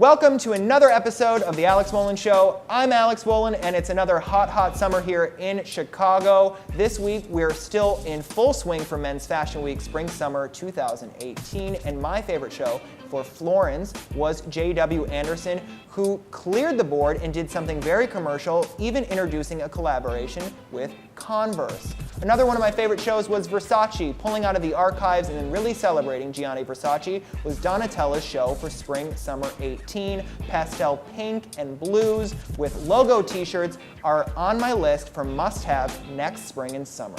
Welcome to another episode of The Alex Wolin Show. I'm Alex Wolin, and it's another hot summer here in Chicago. This week, we're still in full swing for Men's Fashion Week Spring-Summer 2018, and my favorite show for Florins was J.W. Anderson, who cleared the board and did something very commercial, even introducing a collaboration with Converse. Another one of my favorite shows was Versace, pulling out of the archives and then really celebrating Gianni Versace, was Donatella's show for Spring-Summer 18. Pastel pink and blues with logo t-shirts are on my list for must-have next spring and summer.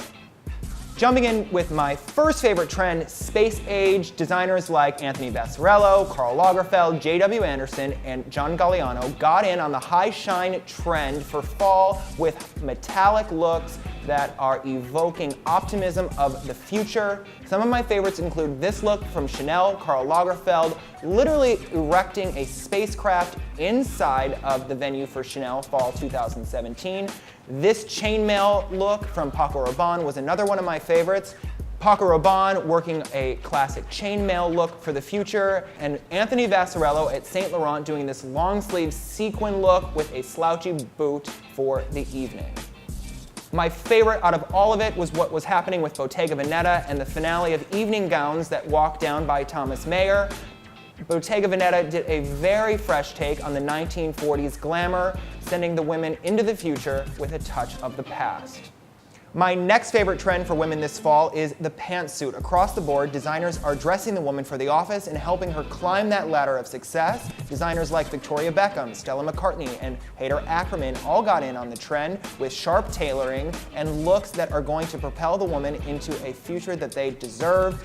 Jumping in with my first favorite trend, space age, designers like Anthony Vaccarello, Karl Lagerfeld, J.W. Anderson, and John Galliano got in on the high shine trend for fall with metallic looks that are evoking optimism of the future. Some of my favorites include this look from Chanel, Karl Lagerfeld, literally erecting a spacecraft inside of the venue for Chanel Fall 2017. This chainmail look from Paco Rabanne was another one of my favorites. Paco Rabanne working a classic chainmail look for the future, and Anthony Vaccarello at Saint Laurent doing this long sleeve sequin look with a slouchy boot for the evening. My favorite out of all of it was what was happening with Bottega Veneta and the finale of evening gowns that walked down by Thomas Mayer. Bottega Veneta did a very fresh take on the 1940s glamour, sending the women into the future with a touch of the past. My next favorite trend for women this fall is the pantsuit. Across the board, designers are dressing the woman for the office and helping her climb that ladder of success. Designers like Victoria Beckham, Stella McCartney, and Haider Ackermann all got in on the trend with sharp tailoring and looks that are going to propel the woman into a future that they deserve.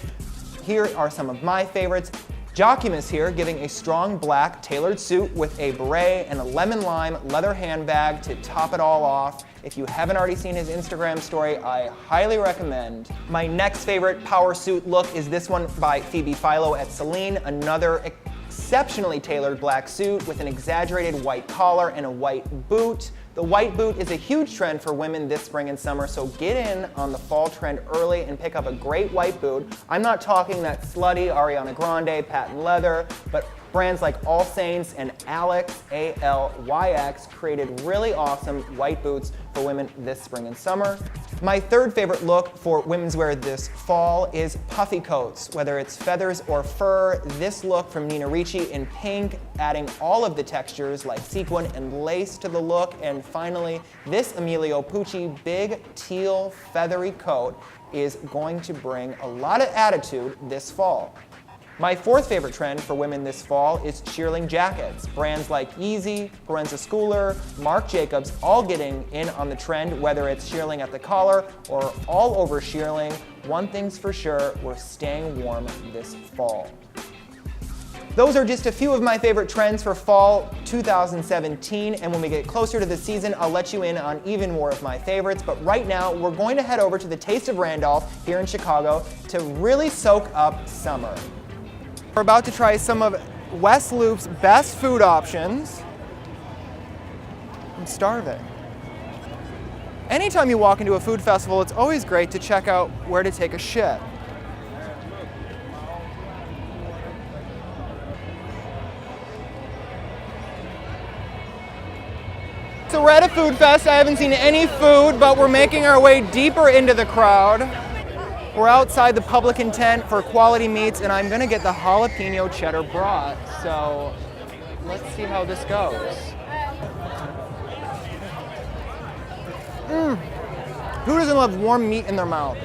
Here are some of my favorites. Jacquemus here, giving a strong black tailored suit with a beret and a lemon lime leather handbag to top it all off. If you haven't already seen his Instagram story, I highly recommend. My next favorite power suit look is this one by Phoebe Philo at Celine, another exceptionally tailored black suit with an exaggerated white collar and a white boot. The white boot is a huge trend for women this spring and summer, so get in on the fall trend early and pick up a great white boot. I'm not talking that slutty Ariana Grande patent leather, but brands like All Saints and Alex, A-L-Y-X, created really awesome white boots for women this spring and summer. My third favorite look for women's wear this fall is puffy coats. Whether it's feathers or fur, this look from Nina Ricci in pink, adding all of the textures like sequin and lace to the look. And finally, this Emilio Pucci big teal feathery coat is going to bring a lot of attitude this fall. My fourth favorite trend for women this fall is shearling jackets. Brands like Yeezy, Lorenzo Schooler, Marc Jacobs all getting in on the trend, whether it's shearling at the collar or all over shearling. One thing's for sure, we're staying warm this fall. Those are just a few of my favorite trends for fall 2017, and when we get closer to the season, I'll let you in on even more of my favorites. But right now, we're going to head over to the Taste of Randolph here in Chicago to really soak up summer. We're about to try some of West Loop's best food options. I'm starving. Anytime you walk into a food festival, it's always great to check out where to take a shit. So we're at a food fest. I haven't seen any food, but we're making our way deeper into the crowd. We're outside the publican tent for quality meats, and I'm gonna get the jalapeno cheddar brat. So let's see how this goes. Who doesn't love warm meat in their mouth?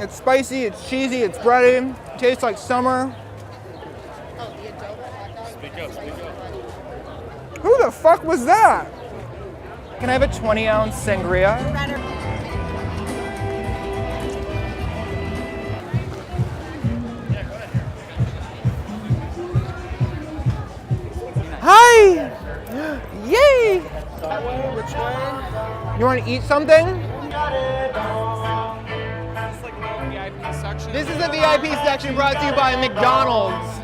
It's spicy, it's cheesy, it's bready, it tastes like summer. Speak up. Who the fuck was that? Can I have a 20-ounce sangria? Hi! Yay! That way? Which way? You want to eat something? section? This is the VIP section brought to you by McDonald's.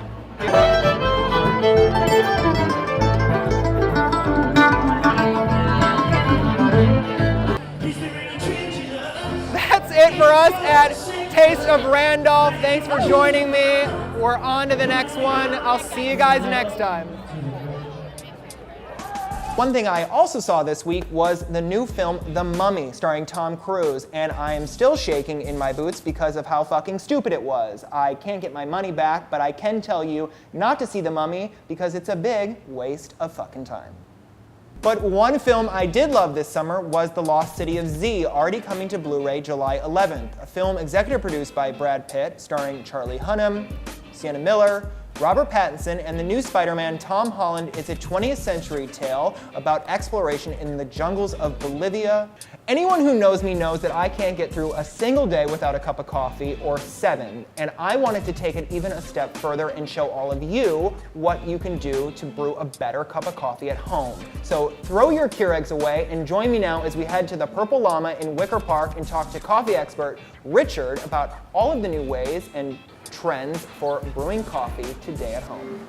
That's it for us at Taste of Randolph. Thanks for joining me. We're on to the next one. I'll see you guys next time. One thing I also saw this week was the new film, The Mummy, starring Tom Cruise, and I am still shaking in my boots because of how fucking stupid it was. I can't get my money back, but I can tell you not to see The Mummy because it's a big waste of fucking time. But one film I did love this summer was The Lost City of Z, already coming to Blu-ray July 11th, a film executive produced by Brad Pitt, starring Charlie Hunnam, Sienna Miller, Robert Pattinson, and the new Spider-Man, Tom Holland. Is a 20th century tale about exploration in the jungles of Bolivia. Anyone who knows me knows that I can't get through a single day without a cup of coffee, or 7, and I wanted to take it even a step further and show all of you what you can do to brew a better cup of coffee at home. So throw your Keurigs away and join me now as we head to the Purple Llama in Wicker Park and talk to coffee expert Richard about all of the new ways and trends for brewing coffee today at home.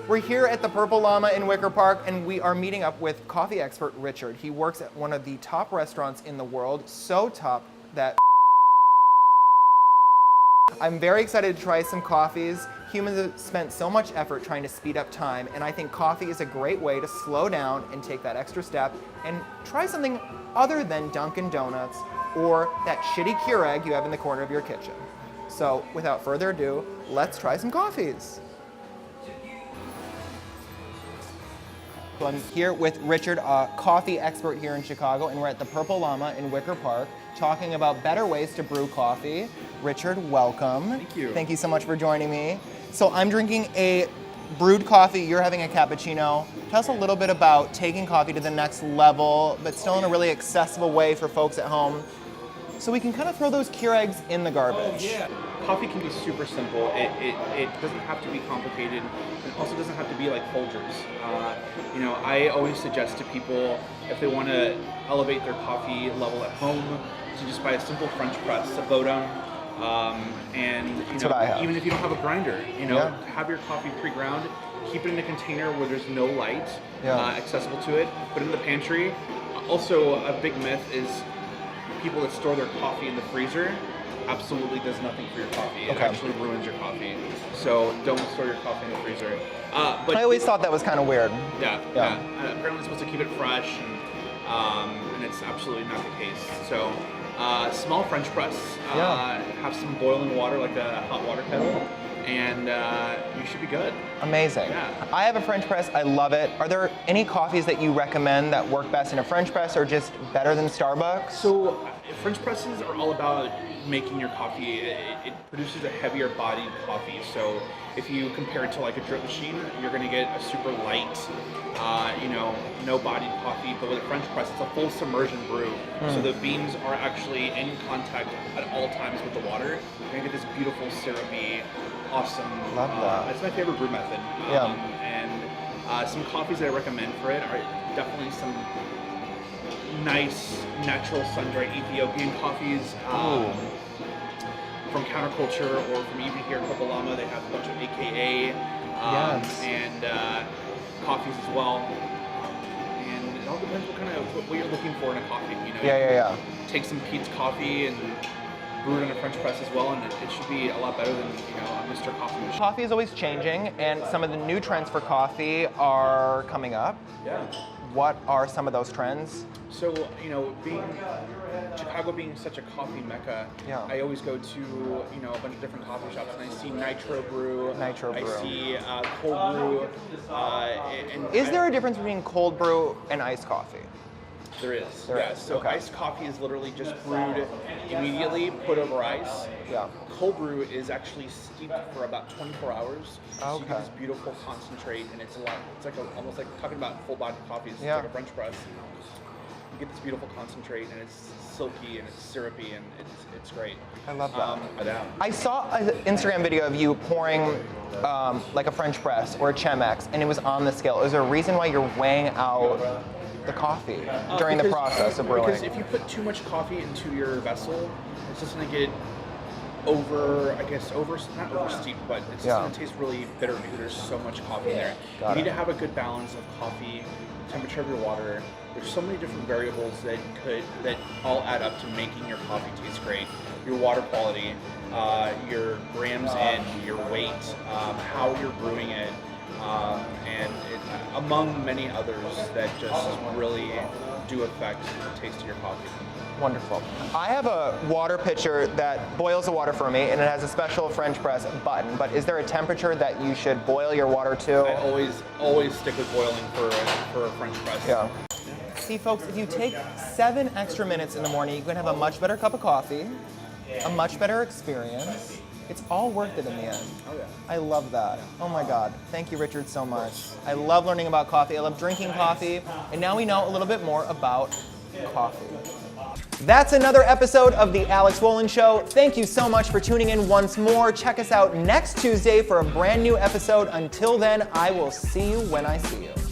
We're here at the Purple Llama in Wicker Park, and we are meeting up with coffee expert Richard. He works at one of the top restaurants in the world, so top that I'm very excited to try some coffees. Humans have spent so much effort trying to speed up time, and I think coffee is a great way to slow down and take that extra step and try something other than Dunkin' Donuts or that shitty Keurig you have in the corner of your kitchen. So without further ado, let's try some coffees. So I'm here with Richard, a coffee expert here in Chicago, and we're at the Purple Llama in Wicker Park talking about better ways to brew coffee. Richard, welcome. Thank you. Thank you so much for joining me. So I'm drinking a brewed coffee, you're having a cappuccino. Tell us a little bit about taking coffee to the next level, but still in a really accessible way for folks at home, so we can kind of throw those Keurigs in the garbage. Coffee can be super simple. It doesn't have to be complicated. It also doesn't have to be like Folgers. I always suggest to people, if they want to elevate their coffee level at home, to just buy a simple French press, a Bodum, and That's what I have. even if you don't have a grinder, have your coffee pre-ground. Keep it in a container where there's no light accessible to it. Put it in the pantry. Also, a big myth is people that store their coffee in the freezer absolutely does nothing for your coffee. It actually ruins your coffee. So don't store your coffee in the freezer. But I always thought that was kind of weird. Yeah. Apparently it's supposed to keep it fresh, and it's absolutely not the case. So small French press, have some boiling water, like a hot water kettle, and you should be good. Amazing. Yeah. I have a French press, I love it. Are there any coffees that you recommend that work best in a French press or just better than Starbucks? So French presses are all about making your coffee, it produces a heavier bodied coffee. So if you compare it to like a drip machine, you're gonna get a super light, no bodied coffee. But with a French press, it's a full submersion brew. So the beans are actually in contact at all times with the water. You're gonna get this beautiful syrupy, awesome. Love that. It's my favorite brew method. And some coffees that I recommend for it are definitely some nice, natural sun-dried Ethiopian coffees. From Counterculture or from even here at Purple Llama, they have a bunch of AKA and coffees as well. And it all depends what you're looking for in a coffee. Take some Pete's coffee and brew it in a French press as well, and it should be a lot better than a Mr. Coffee machine. Coffee is always changing, and some of the new trends for coffee are coming up. Yeah. What are some of those trends? So, Chicago being such a coffee mecca, I always go to, a bunch of different coffee shops, and I see Nitro Brew. I see Cold Brew. Is there a difference between cold brew and iced coffee? There is. There is. So iced coffee is literally just brewed immediately, put over ice. Yeah. Cold brew is actually steeped for about 24 hours. So you get this beautiful concentrate, and it's like almost like talking about full body coffee. It's like a French press. You get this beautiful concentrate, and it's silky and it's syrupy, and it's great. I love that. Yeah. I saw an Instagram video of you pouring like a French press or a Chemex, and it was on the scale. Is there a reason why you're weighing out the coffee during the process of brewing? Because if you put too much coffee into your vessel, it's just going to get not over steep, but it's just Yeah. going to taste really bitter because there's so much coffee in there. Got You need it. to have a good balance of coffee, temperature of your water. There's so many different variables that all add up to making your coffee taste great. Your water quality, your grams in, your weight, how you're brewing it, among many others that just really do affect the taste of your coffee. Wonderful. I have a water pitcher that boils the water for me, and it has a special French press button. But is there a temperature that you should boil your water to? I always stick with boiling for a French press. Yeah. See, folks, if you take 7 extra minutes in the morning, you can have a much better cup of coffee, a much better experience. It's all worth it in the end. Oh yeah. I love that. Oh my God. Thank you, Richard, so much. I love learning about coffee. I love drinking coffee. And now we know a little bit more about coffee. That's another episode of The Alex Wolin Show. Thank you so much for tuning in once more. Check us out next Tuesday for a brand new episode. Until then, I will see you when I see you.